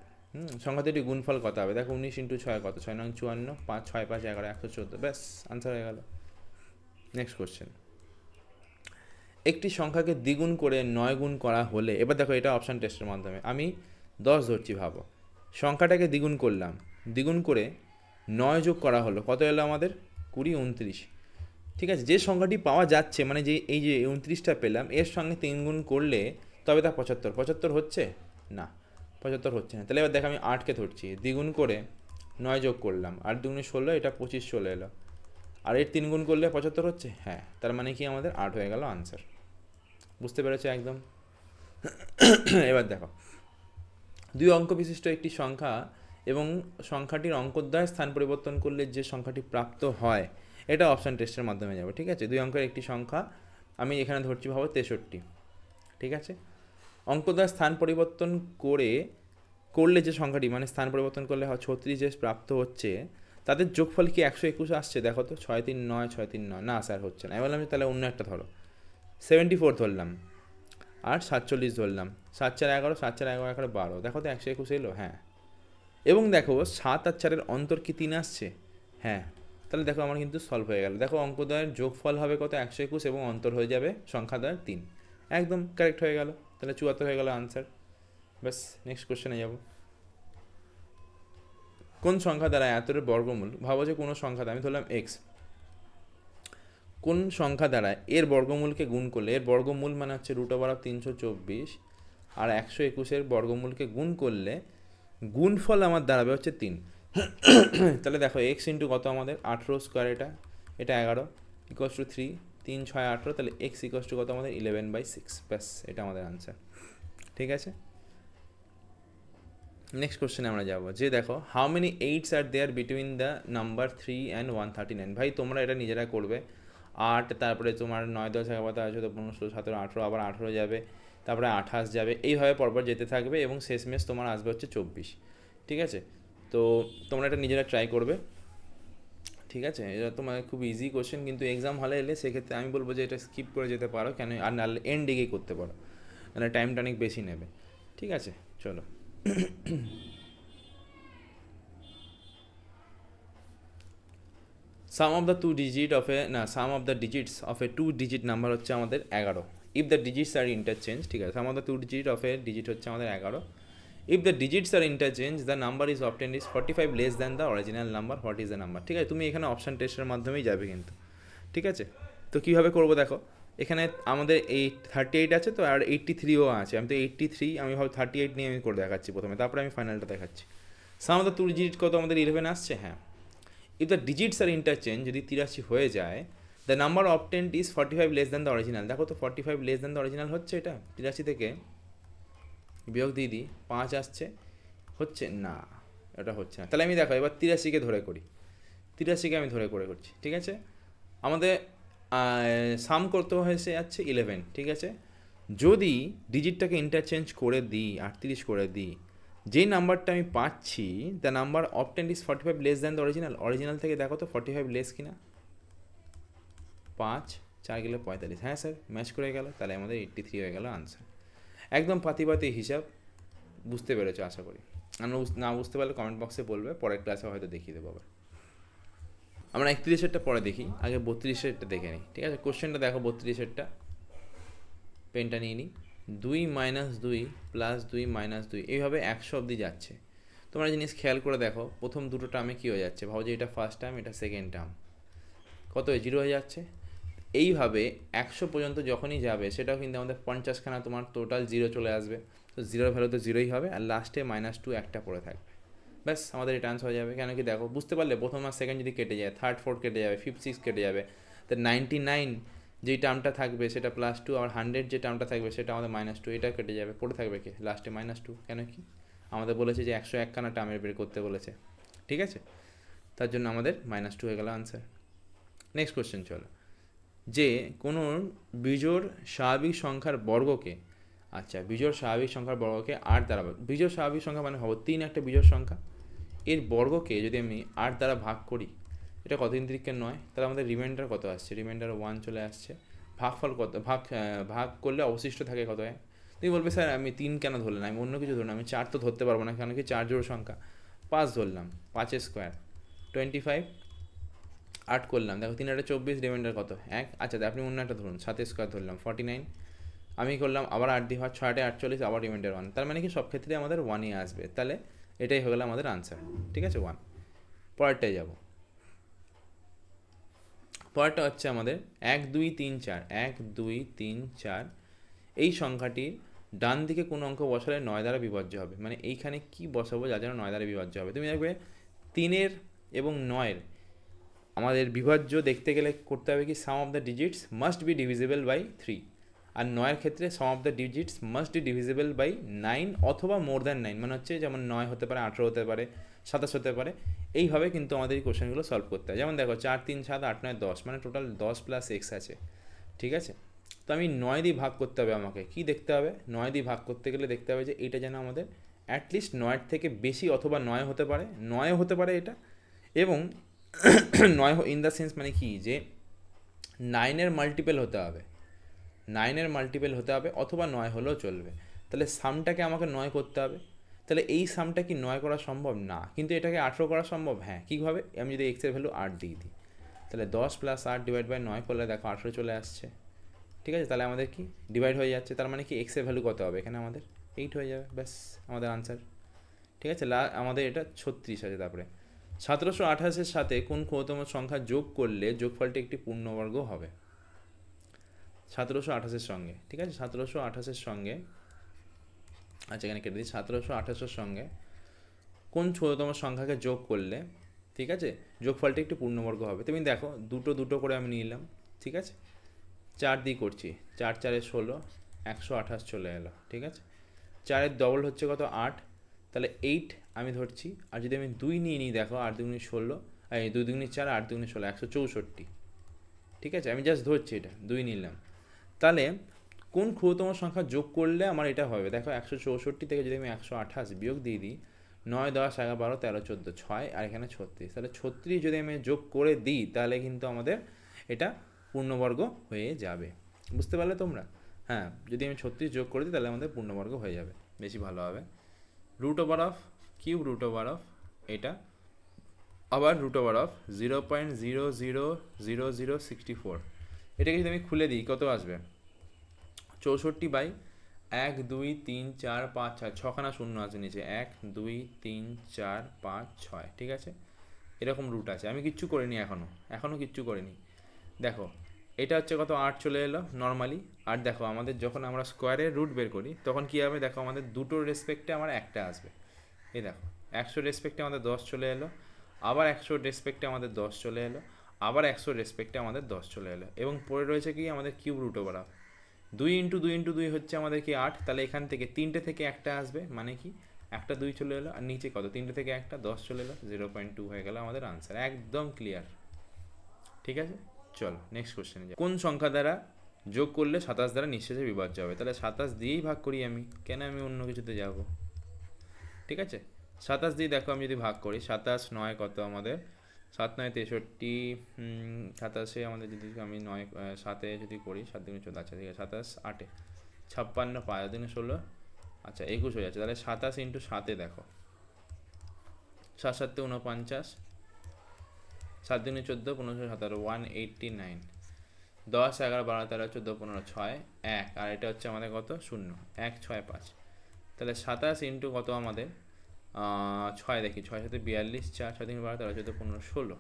সংখ্যা দুটি গুণফল কত হবে, দেখো 19 × 6 কত, 6 9 54, 5 6 5 11 114, ব্যাস আনসার হয়ে গেল। নেক্সট কোশ্চেন, একটি সংখ্যাকে দ্বিগুণ করে 9 গুণ করা হলে, এবার দেখো এটা অপশান টেস্টের মাধ্যমে আমি 10 ধরছি, ভাবো সংখ্যাটাকে দ্বিগুণ করলাম, দ্বিগুণ করে 9 যোগ করা হলো, কত এলো আমাদের 20 29। ঠিক আছে, যে সংখ্যাটি পাওয়া যাচ্ছে, মানে যে এই যে 29টা পেলাম, এর সঙ্গে 3 গুণ করলে তবে তা 75, 75 হচ্ছে না, 75 হচ্ছে না। তাহলে এবার দেখো আমি 8কে ধরছি, দ্বিগুণ করে 9 যোগ করলাম, 8 2 16, এটা 25 চলে এলো, আর এর 3 গুণ করলে 75 হচ্ছে, হ্যাঁ, তার মানে কি আমাদের 8 হয়ে গেল আনসার। বুঝতে পেরেছো একদম। এবার দেখো, 2 অঙ্ক বিশিষ্ট একটি সংখ্যা এবং সংখ্যাটির অঙ্কদ্বয় স্থান পরিবর্তন করলে যে সংখ্যাটি প্রাপ্ত হয়, এটা অপশান টেস্টের মাধ্যমে যাবে। ঠিক আছে, 2 অঙ্কের একটি সংখ্যা আমি এখানে ধরছি, ভাবো 63। ঠিক আছে, অঙ্কদ্বয় স্থান পরিবর্তন করলে যে সংখ্যাটি, মানে স্থান পরিবর্তন করলে 36 যে প্রাপ্ত হচ্ছে, তাদের যোগফল কি 121 আসছে? দেখো তো, 6 3 9 6 3 9, না স্যার হচ্ছে না। এবার আমি তাহলে অন্য একটা ধরো, 74 ধরলাম, আর 47 ধরলাম, 7 4 11, 7 4 11 11 12, দেখো তো 121 এলো, হ্যাঁ। এবং দেখো 7 আর 4-এর অন্তর কি 3 আসছে? হ্যাঁ, তাহলে দেখো আমার কিন্তু সলভ হয়ে গেল। দেখো অঙ্কদ্বয়ের যোগফল হবে কত, 121, এবং অন্তর হয়ে যাবে সংখ্যাদ্বয়ের 3, একদম কারেক্ট হয়ে গেল। তাহলে 74 হয়ে গেল আনসার। ব্যাস, নেক্সট কোশ্চেনে যাব। কোন সংখ্যা দ্বারা এতটার বর্গমূল, ভাবো যে কোনো সংখ্যা দ্বারা, আমি ধরলাম এক্স, কোন সংখ্যা দ্বারা এর বর্গমূলকে গুণ করলে, এর বর্গমূল মানে হচ্ছে √324, আর 121-এর বর্গমূলকে গুণ করলে গুণফল আমার দাঁড়াবে হচ্ছে 3। তাহলে দেখো এক্স ইন্টু কত আমাদের 18 স্কোয়ার, এটা 11 ইকুয়ালস টু 3, 3 6 18, তাহলে এক্স ইকুয়ালস টু কত আমাদের 11/6, ব্যাস এটা আমাদের আনসার। ঠিক আছে, নেক্সট কোশ্চেনে আমরা যাবো, যে দেখো how many 8s are there between the number 3 and 139। ভাই তোমরা এটা নিজেরা করবে, 8, তারপরে তোমার 9 10 11 12 14 15 16 17 18, আবার 18 যাবে, তারপরে 28 যাবে, এইভাবে পরপর যেতে থাকবে, এবং শেষমেশ তোমার আসবে হচ্ছে 24। ঠিক আছে, তো তোমরা এটা নিজেরা ট্রাই করবে। ঠিক আছে, এটা তোমার খুব ইজি কোশ্চেন, কিন্তু এক্সাম হলে এলে সেক্ষেত্রে আমি বলবো যে এটা স্কিপ করে যেতে পারো, কেন আর নাহলে এন্ড দিকেই করতে পারো, নাহলে টাইমটা অনেক বেশি নেবে। ঠিক আছে, চলো। sum of the digits of a 2-digit number হচ্ছে আমাদের 11 if the digits are interchanged। ঠিক আছে, sum of the 2 digit of a digit হচ্ছে আমাদের 11, if the digits are interchanged the number is obtained is 45 less than the original number, what is the number? ঠিক আছে, তুমি এখানে option টেস্টের মাধ্যমেই যাবে কিন্তু। ঠিক আছে, তো কীভাবে করবো দেখো, এখানে আমাদের 38 আছে তো, আর 83ও আছে, আমি তো 83, আমি ভাবো 38 নিয়ে আমি করে দেখাচ্ছি প্রথমে, তারপরে আমি ফাইনালটা দেখাচ্ছি। সাম অফ দ্য 2 ডিজিট কত আমাদের 11 আসছে, হ্যাঁ। If the digits are interchange, যদি 83 হয়ে যায়, the number obtained is 45 less than the original. দেখো তো 45 লেস দ্যান দ্য অরিজিনাল হচ্ছে, এটা 83 থেকে বিয়োগ দিয়ে দিই 5 আসছে, হচ্ছে না, এটা হচ্ছে না। তাহলে আমি দেখো এবার 83কে ধরে করি, 83কে আমি ধরে করছি। ঠিক আছে, আমাদের সাম করতে হয়েছে যাচ্ছে 11। ঠিক আছে, যদি ডিজিটটাকে ইন্টারচেঞ্জ করে দিই, 38 করে দিই, যেই নাম্বারটা আমি পাচ্ছি, the number obtained is 45 less than the original. Original থেকে দেখো তো 45 লেস কিনা, 5 4 গেলে 45, হ্যাঁ স্যার ম্যাচ করে গেল, তাহলে আমাদের 83 হয়ে গেল আনসার। একদম পাতি হিসাব, বুঝতে পেরেছো আশা করি। না বুঝতে পারলে কমেন্ট বক্সে বলবে, পরের ক্লাসে হয়তো দেখিয়ে দেবো আবার। আমরা 31-এরটা পরে দেখি, আগে 32-এরটা দেখে নিই, ঠিক আছে? কোশ্চেনটা দেখো 32-এরটা, পেনটা নিয়ে নিই। 2 - 2 + 2 - 2 এইভাবে 100 অবধি যাচ্ছে। তোমরা জিনিস খেয়াল করে দেখো, প্রথম দুটো টার্মে কী হয়ে যাচ্ছে, ভাবো যে এটা ফার্স্ট টার্ম, এটা সেকেন্ড টার্ম, কত 0 হয়ে যাচ্ছে। এইভাবে 100 পর্যন্ত যখনই যাবে, সেটাও কিন্তু আমাদের 50খানা তোমার টোটাল 0 চলে আসবে। তো 0 ভ্যালু তো 0ই হবে, আর লাস্টে -2 একটা পড়ে থাকবে, ব্যাস আমাদের এটা আনসার হয়ে যাবে। কেন কি দেখো, বুঝতে পারলে প্রথম আর সেকেন্ড যদি কেটে যায়, থার্ড ফোর্থ কেটে যাবে, ফিফথ সিক্স কেটে যাবে, তো 99 যেই টার্মটা থাকবে সেটা +2, আর 100 যে টার্মটা থাকবে সেটা আমাদের -2, এটা কেটে যাবে, পড়ে থাকবে কি লাস্টে -2। কেন কি আমাদের বলেছে যে 101খানা টার্মের বের করতে বলেছে, ঠিক আছে? তার জন্য আমাদের -2 হয়ে গেল আনসার। নেক্সট কোশ্চেন চলো, যে কোনো বিজোড় স্বাভাবিক সংখ্যার বর্গকে, আচ্ছা বিজোড় স্বাভাবিক সংখ্যার বর্গকে 8 দ্বারা, বিজোড় স্বাভাবিক সংখ্যা মানে ভাবো 3 একটা বিজোড় সংখ্যা, এর বর্গকে যদি আমি 8 দ্বারা ভাগ করি, এটা কত তিনত্রিকের 9, তাহলে আমাদের রিমাইন্ডার কত আসছে, রিমাইন্ডার 1 চলে আসছে। ভাগফল কত, ভাগ করলে অবশিষ্ট থাকে কত হয়? তুমি বলবে স্যার আমি 3 কেন ধরলেন, আমি অন্য কিছু ধরলাম, আমি 4 তো ধরতে পারবো না, কারণ কি 4 জোড় সংখ্যা। 5 ধরলাম, 5 স্কোয়ার 25, 8 করলাম, দেখো 3 8 24, রিমাইন্ডার কত 1। আচ্ছা আপনি অন্য একটা ধরুন, 7 স্কোয়ার ধরলাম 49, আমি করলাম আবার 8 দিয়ে হয় 6 48, আবার রিমাইন্ডার 1, তার মানে কি সব ক্ষেত্রে আমাদের 1ই আসবে, তাহলে এটাই হয়ে গেল আমাদের আনসার, ঠিক আছে 1। পরেরটায় যাব, পরেরটা হচ্ছে আমাদের 1 2 3 4, 1 2 3 4 এই সংখ্যাটির ডান দিকে কোনো অঙ্ক বসালে 9 দ্বারা বিভাজ্য হবে। মানে এইখানে কি বসাবো যা যেন 9 দ্বারা বিভাজ্য হবে? তুমি দেখবে 3 এবং 9 আমাদের বিভাজ্য দেখতে গেলে করতে হবে কি, sum of the digits must be divisible by 3, আর 9 ক্ষেত্রে sum of the digits must be divisible by 9 অথবা মোর দ্যান 9, মানে হচ্ছে যেমন 9 হতে পারে, 18 হতে পারে, 27 হতে পারে। এইভাবে কিন্তু আমাদের এই কোশ্চেনগুলো সলভ করতে হয়। যেমন দেখো 4 3 7 8 9 10, মানে টোটাল 10 + x আছে, ঠিক আছে? তো আমি 9 দিয়ে ভাগ করতে হবে, আমাকে কি দেখতে হবে, 9 দিয়ে ভাগ করতে গেলে দেখতে হবে যে এটা যেন আমাদের অ্যাটলিস্ট 9 থেকে বেশি অথবা 9 হতে পারে, 9 হতে পারে এটা, এবং 9 ইন দ্য সেন্স মানে কি, যে 9-এর মাল্টিপল হতে হবে, 9-এর মাল্টিপল হতে হবে, অথবা 9 হলেও চলবে। তাহলে সামটাকে আমাকে 9 করতে হবে। তাহলে এই সামটা কি 9 করা সম্ভব? না। কিন্তু এটাকে 18 করা সম্ভব? হ্যাঁ। কীভাবে? আমি যদি এক্সের ভ্যালু 8 দিয়ে দিই, তাহলে 10 + 8 / 9 করলে দেখো 18 চলে আসছে, ঠিক আছে? তাহলে আমাদের কি ডিভাইড হয়ে যাচ্ছে, তার মানে কি এক্সের ভ্যালু কত হবে এখানে আমাদের 8 হয়ে যাবে, ব্যাস আমাদের আনসার, ঠিক আছে? আমাদের এটা 36 আছে। তারপরে 1728-এর সাথে কোন ক্ষুদ্রতম সংখ্যা যোগ করলে যোগফলটি একটি পূর্ণবর্গ হবে? 1728-এর সঙ্গে, ঠিক আছে? 1728-এর সঙ্গে, আচ্ছা এখানে কেটে দিই, 1728-এর সঙ্গে কোন ক্ষুদ্রতম সংখ্যাকে যোগ করলে, ঠিক আছে, যোগফলটি একটি পূর্ণবর্গ হবে? তুমি দেখো দুটো করে আমি নিলাম, ঠিক আছে? 4 দিয়ে করছি, 4 4 16, 128 চলে এলো, ঠিক আছে? 4-এর ডবল হচ্ছে কত, 8, তাহলে 8 আমি ধরছি। আর যদি আমি 2 নিয়ে নিই, দেখো 8 2 16, এই 2 2 4, 8 2 16, 164, ঠিক আছে? আমি জাস্ট ধরছি, এটা 2 নিলাম। তাহলে কোন ক্ষুদ্রতম সংখ্যা যোগ করলে আমার এটা হবে? দেখো 164 থেকে যদি আমি 128 বিয়োগ দিয়ে দিই, 9 10 11 12 13 14 6, আর এখানে 36, তাহলে 36 যদি আমি যোগ করে দিই, তাহলে কিন্তু আমাদের এটা পূর্ণবর্গ হয়ে যাবে। বুঝতে পারলে তোমরা? হ্যাঁ, যদি আমি 36 যোগ করে দিই, তাহলে আমাদের পূর্ণবর্গ হয়ে যাবে, বেশি ভালো হবে। √(, কিউব √(, এটা আবার √(, 0.000064, এটাকে যদি আমি খুলে দিই কত আসবে? 64/1 2 3 4 5 6, 6খানা শূন্য আছে নিচে, 1 2 3 4 5 6, ঠিক আছে? এরকম রুট আছে, আমি কিচ্ছু করিনি এখনও কিচ্ছু করিনি। দেখো এটা হচ্ছে কত, 8 চলে এলো নর্মালি। আর দেখো আমাদের যখন আমরা স্কোয়ারের রুট বের করি, তখন কী হবে? দেখো আমাদের দুটোর রেসপেক্টে আমার একটা আসবে। এই দেখো 100 রেসপেক্টে আমাদের 10 চলে এলো, আবার 100 রেসপেক্টে আমাদের 10 চলে এলো, আবার 100 রেসপেক্টে আমাদের 10 চলে এলো, এবং পড়ে রয়েছে কি আমাদের কিউব √(। 2 × 2 × 2 হচ্ছে আমাদের কি 8, তাহলে এখান থেকে 3টে থেকে একটা আসবে, মানে কি একটা 2 চলে এলো, আর নিচে কত, 3টে থেকে একটা 10 চলে এলো, 0.2 হয়ে গেল আমাদের আনসার, একদম ক্লিয়ার, ঠিক আছে? চলো নেক্সট কোশ্চেনে যাই। কোন সংখ্যা দ্বারা যোগ করলে 27 দ্বারা নিঃশেষে বিভাজ্য হবে? তাহলে 27 দিয়েই ভাগ করি আমি, কেন আমি অন্য কিছুতে যাব? ঠিক আছে, 27 দিয়ে দেখো আমি যদি ভাগ করি, 27 9 কত আমাদের 7 9 63, 27 আমাদের যদি আমি 9 7 যদি করি, 7 2 14, আচ্ছা ঠিক আছে, 27 8 56, 5 2 16, আচ্ছা 21 হয়ে যাচ্ছে। তাহলে 27 ইন্টু 7 দেখো, 7 7 49, 7 2 14, 15 17, 189, 10 11 12 13 14 15 6 1, আর এটা হচ্ছে আমাদের কত 0 1 6 5। তাহলে 27 ইন্টু কত আমাদের 6 দেখি, 6 7 42, 4 6 3 12 13 14 15 16,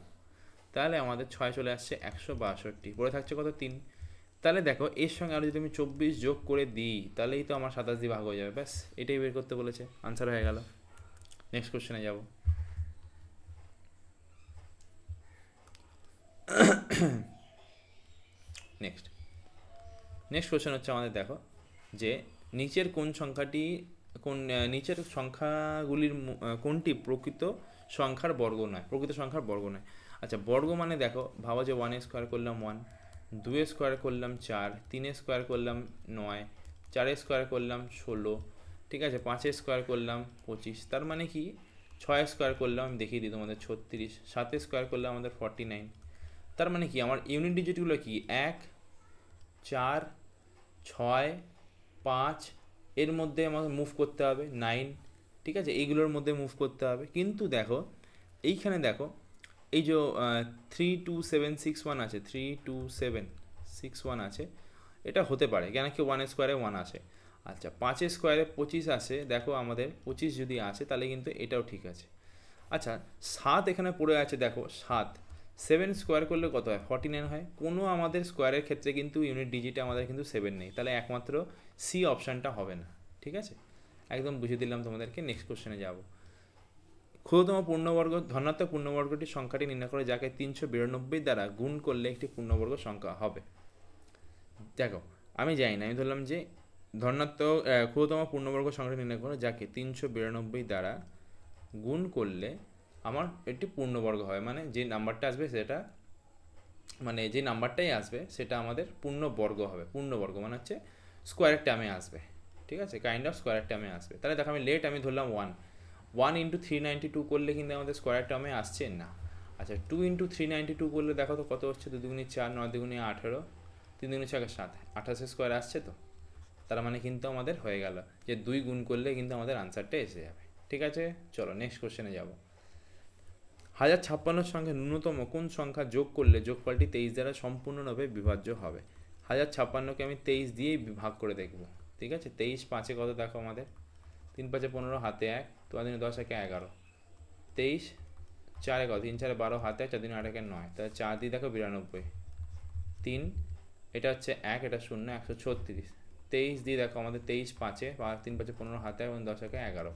তাহলে আমাদের 6 চলে আসছে 162, পড়ে থাকছে কত 3। তাহলে দেখো এর সঙ্গে আরও যদি আমি 24 যোগ করে দিই তাহলেই তো আমার 27 দিয়ে ভাগ হয়ে যাবে, ব্যাস এটাই বের করতে বলেছে, আনসার হয়ে গেল। নেক্সট কোশ্চেনে যাব। নেক্সট কোশ্চেন হচ্ছে আমাদের, দেখো যে নিচের সংখ্যাগুলির কোনটি প্রকৃত সংখ্যার বর্গ নয়, আচ্ছা বর্গ মানে দেখো, ভাবো যে 1 স্কোয়ার করলাম 1, 2 স্কোয়ার করলাম 4, 3 স্কোয়ার করলাম 9, 4 স্কোয়ার করলাম 16, ঠিক আছে, 5 স্কোয়ার করলাম 25, তার মানে কি 6 স্কোয়ার করলাম, আমি দেখিয়ে দিই তোমাদের 36, 7 স্কোয়ার করলাম আমাদের 49, তার মানে কি আমার ইউনিট ডিজিটগুলো কি 1 4 6 5, এর মধ্যে আমাকে মুভ করতে হবে 9, ঠিক আছে, এইগুলোর মধ্যে মুভ করতে হবে। কিন্তু দেখো এইখানে দেখো এই যে 32761 আছে, 32761 আছে, এটা হতে পারে কেন কি 1 স্কোয়ারে 1 আসে। আচ্ছা 5 স্কোয়ারে 25 আসে, দেখো আমাদের 25 যদি আসে তাহলে কিন্তু এটাও ঠিক আছে। আচ্ছা 7 এখানে পড়ে আছে, দেখো 7 স্কোয়ার করলে কত হয় 49 হয়, কোনো আমাদের স্কোয়ারের ক্ষেত্রে কিন্তু ইউনিট ডিজিটে আমাদের কিন্তু 7 নেই, তাহলে একমাত্র সি অপশানটা হবে না, ঠিক আছে, একদম বুঝিয়ে দিলাম তোমাদেরকে। নেক্সট কোশ্চেনে যাব। ক্ষুদ্রতম পূর্ণবর্গ ধনাত্মক পূর্ণবর্গটির সংখ্যাটি নির্ণয় করে যাকে 392 দ্বারা গুণ করলে একটি পূর্ণবর্গ সংখ্যা হবে। দেখো আমি জানি না, আমি ধরলাম যে ধনাত্মক ক্ষুদ্রতম পূর্ণবর্গ সংখ্যাটি নির্ণয় করো যাকে 392 দ্বারা গুণ করলে আমার একটি পূর্ণবর্গ হয়, মানে যে নাম্বারটা আসবে সেটা, মানে যে নাম্বারটাই আসবে সেটা আমাদের পূর্ণবর্গ হবে। পূর্ণবর্গ মানে হচ্ছে স্কোয়ারের টার্মে আসবে, ঠিক আছে, কাইন্ড অফ স্কোয়ারের টার্মে আসবে। তাহলে দেখো আমি ধরলাম 1 ইন্টু 392 করলে কিন্তু আমাদের স্কোয়ার টার্মে আসছে না। আচ্ছা 2 ইন্টু 392 করলে দেখো তো কত হচ্ছে, 2 দুগুণে 4, 9 দুগুণে 18, 3 দুগুণে 6 7, 28 স্কোয়ার আসছে তো, তার মানে কিন্তু আমাদের হয়ে গেল যে 2 গুণ করলে কিন্তু আমাদের আনসারটা এসে যাবে, ঠিক আছে। চলো নেক্সট কোশ্চেনে যাব। 1056 সঙ্গে ন্যূনতম কোন সংখ্যা যোগ করলে যোগফলটি 23 দ্বারা সম্পূর্ণভাবে বিভাজ্য হবে। 1056কে আমি 23 দিয়েই ভাগ করে দেখব, ঠিক আছে। 23 5-এ কত দেখো আমাদের, 3 5 15, হাতে 1, 2 দিনে 10 1 11, 23 4 কত, 3 4 12, হাতে 4 দিনে 8 1 9, তাহলে 4 দিয়ে দেখো 92, 3 এটা হচ্ছে 1, এটা 0 136, 23 দিয়ে দেখো আমাদের 23 5-এ 3 5 15, হাতে এবং 10 1 11,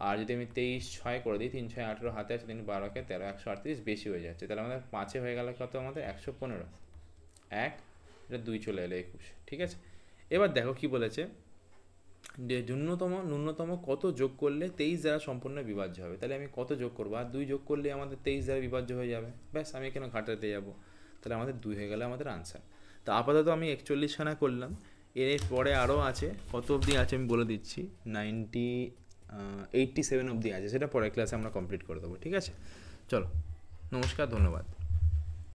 আর যদি আমি 23 6 করে দিই, 3 6 18, হাতে আছে 3 12 কে 13, 138 বেশি হয়ে যাচ্ছে, তাহলে আমাদের 5-এ হয়ে গেল কত আমাদের 115, 1 এটা 2 চলে এলো 21, ঠিক আছে। এবার দেখো কি বলেছে যে ন্যূনতম কত যোগ করলে 23 দ্বারা সম্পূর্ণ বিভাজ্য হবে। তাহলে আমি কত যোগ করবো, আর 2 যোগ করলে আমাদের 23 দ্বারা বিভাজ্য হয়ে যাবে, ব্যাস আমি এখানে ঘাটাতে যাব, তাহলে আমাদের 2 হয়ে গেলে আমাদের আনসার। তো আপাতত আমি 41খানা করলাম, এর পরে আরও আছে, কত অবধি আছে আমি বলে দিচ্ছি, 87 অবধি আছে, সেটা পরের ক্লাসে আমরা কমপ্লিট করে দেবো, ঠিক আছে। চলো নমস্কার, ধন্যবাদ।